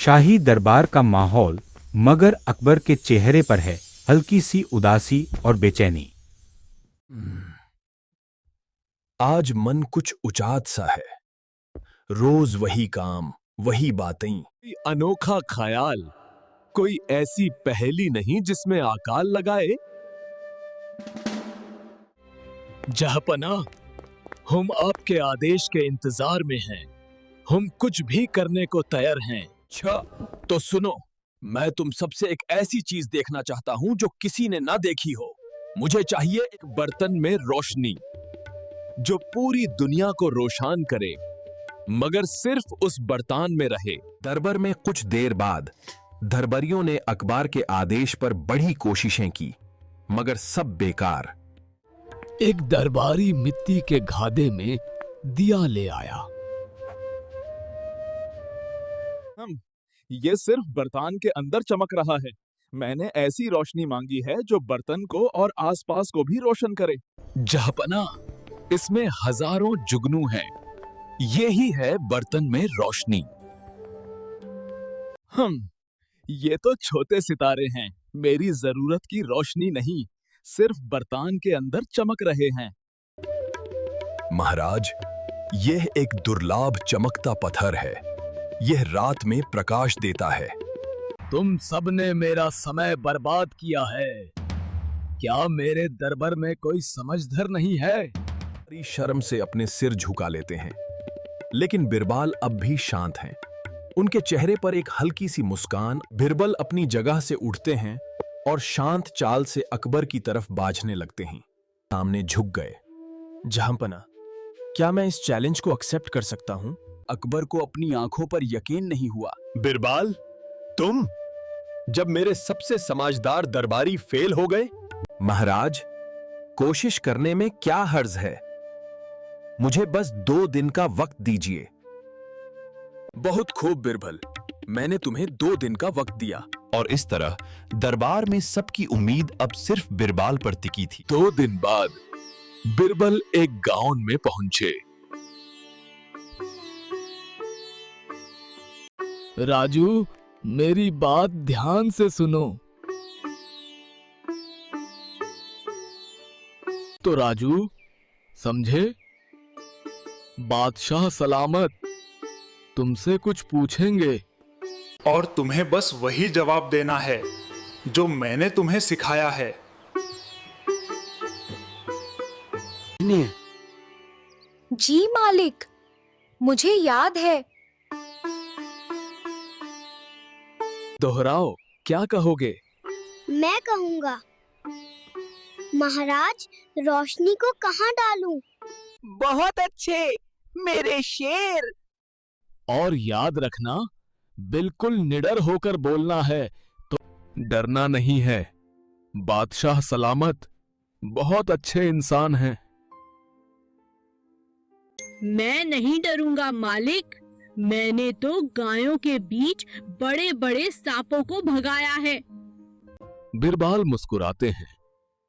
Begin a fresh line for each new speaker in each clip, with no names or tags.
शाही दरबार का माहौल, मगर अकबर के चेहरे पर है हल्की सी उदासी और बेचैनी।
आज मन कुछ उचाट सा है। रोज वही काम, वही बातें। कोई अनोखा ख्याल, कोई ऐसी पहेली नहीं जिसमें आकाल लगाए। जहापना, हम आपके आदेश के इंतजार में हैं। हम कुछ भी करने को तैयार हैं। अच्छा, तो सुनो, मैं तुम सबसे एक ऐसी चीज देखना चाहता हूं जो किसी ने ना देखी हो। मुझे चाहिए एक बर्तन में रोशनी जो पूरी दुनिया को रोशन करे, मगर सिर्फ उस बर्तन में रहे। दरबार में कुछ देर बाद दरबारियों ने अकबर के आदेश पर बड़ी कोशिशें की, मगर सब बेकार। एक दरबारी मिट्टी के घादे में दिया ले आया। ये सिर्फ बर्तन के अंदर चमक रहा है। मैंने ऐसी रोशनी मांगी है जो बर्तन को और आसपास को भी रोशन करे। जहापना, इसमें हजारों जुगनू हैं। यही है बर्तन में रोशनी। ये तो छोटे सितारे हैं। मेरी जरूरत की रोशनी नहीं, सिर्फ बर्तन के अंदर चमक रहे हैं। महाराज, यह एक दुर्लभ चमकता पत्थर है। यह रात में प्रकाश देता है। तुम सबने मेरा समय बर्बाद किया है। क्या मेरे दरबार में कोई समझदार नहीं है? शर्म से अपने सिर झुका लेते हैं, लेकिन बिरबल अब भी शांत हैं। उनके चेहरे पर एक हल्की सी मुस्कान। बिरबल अपनी जगह से उठते हैं और शांत चाल से अकबर की तरफ बाझने लगते हैं। सामने झुक गए। जहांपना, क्या मैं इस चैलेंज को एक्सेप्ट कर सकता हूं? अकबर को अपनी आंखों पर यकीन नहीं हुआ। बिरबल, तुम? जब मेरे सबसे समझदार दरबारी फेल हो गए? महाराज, कोशिश करने में क्या हर्ज है? मुझे बस 2 दिन का वक्त दीजिए। बहुत खूब बिरबल, मैंने तुम्हें 2 दिन का वक्त दिया। और इस तरह दरबार में सबकी उम्मीद अब सिर्फ बिरबल पर टिकी थी। 2 दिन बाद बिरबल एक गांव में पहुंचे। राजू, मेरी बात ध्यान से सुनो। तो राजू, समझे? बादशाह सलामत तुमसे कुछ पूछेंगे।
और तुम्हें बस वही जवाब देना है जो मैंने तुम्हें सिखाया है।
जी मालिक, मुझे याद है।
दोहराओ, क्या कहोगे?
मैं कहूँगा, महाराज, रोशनी को कहाँ डालूं?
बहुत अच्छे मेरे शेर।
और याद रखना, बिल्कुल निडर होकर बोलना है, तो डरना नहीं है। बादशाह सलामत बहुत अच्छे इंसान हैं।
मैं नहीं डरूंगा मालिक। मैंने तो गायों के बीच बड़े बड़े सांपों को भगाया है।
बिरबल मुस्कुराते हैं।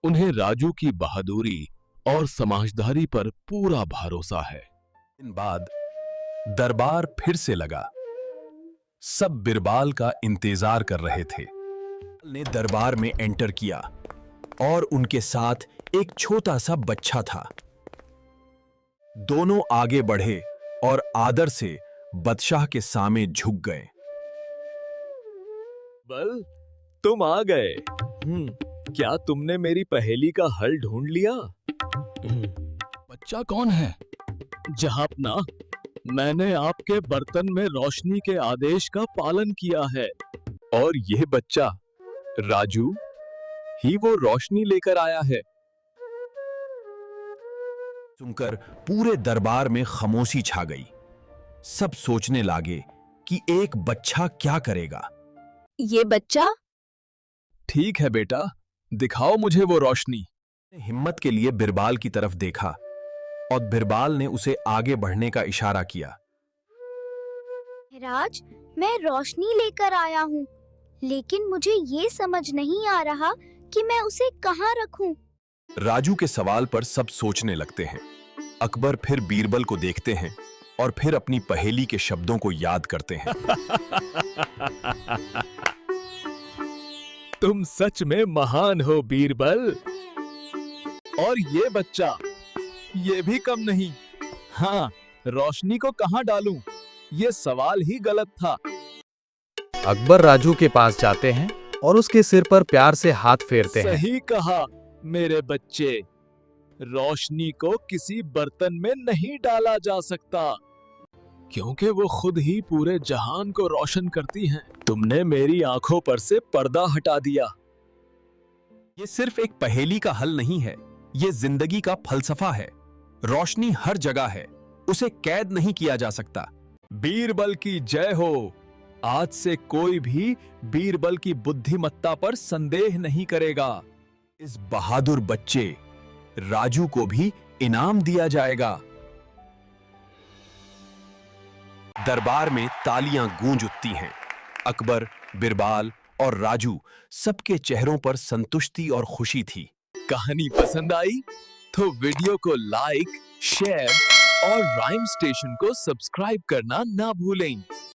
उन्हें राजू की बहादुरी और समझदारी पर पूरा भरोसा है। दिन बाद दरबार फिर से लगा। सब बिरबल का इंतजार कर रहे थे। ने दरबार में एंटर किया और उनके साथ एक छोटा सा बच्चा था। दोनों आगे बढ़े और आदर से बादशाह के सामने झुक गए। बल, तुम आ गए। क्या तुमने मेरी पहेली का हल ढूंढ लिया? बच्चा कौन है? जहांपना, मैंने आपके बर्तन में रोशनी के आदेश का पालन किया है, और यह बच्चा राजू ही वो रोशनी लेकर आया है। सुनकर पूरे दरबार में खामोशी छा गई। सब सोचने लगे कि एक बच्चा क्या करेगा।
ये बच्चा?
ठीक है बेटा, दिखाओ मुझे वो रोशनी। हिम्मत के लिए बिरबल की तरफ देखा और बिरबल ने उसे आगे बढ़ने का इशारा किया।
महाराज, मैं रोशनी लेकर आया हूँ, लेकिन मुझे ये समझ नहीं आ रहा कि मैं उसे कहाँ रखूं।
राजू के सवाल पर सब सोचने लगते हैं। अकबर फिर बीरबल को देखते हैं और फिर अपनी पहेली के शब्दों को याद करते हैं। तुम सच में महान हो बीरबल। और ये बच्चा, ये भी कम नहीं। हाँ, रोशनी को कहाँ डालूं? ये सवाल ही गलत था।
अकबर राजू के पास जाते हैं और उसके सिर पर प्यार से हाथ फेरते हैं।
सही कहा मेरे बच्चे, रोशनी को किसी बर्तन में नहीं डाला जा सकता, क्योंकि वो खुद ही पूरे जहान को रोशन करती हैं। तुमने मेरी आंखों पर से पर्दा हटा दिया। ये सिर्फ एक पहेली का हल नहीं है, ये जिंदगी का फलसफा है। रोशनी हर जगह है, उसे कैद नहीं किया जा सकता। बीरबल की जय हो। आज से कोई भी बीरबल की बुद्धिमत्ता पर संदेह नहीं करेगा। इस बहादुर बच्चे राजू को भी इनाम दिया जाएगा। दरबार में तालियां गूंज उठती हैं। अकबर, बिरबाल और राजू, सबके चेहरों पर संतुष्टि और खुशी थी। कहानी पसंद आई तो वीडियो को लाइक, शेयर और राइम स्टेशन को सब्सक्राइब करना ना भूलें।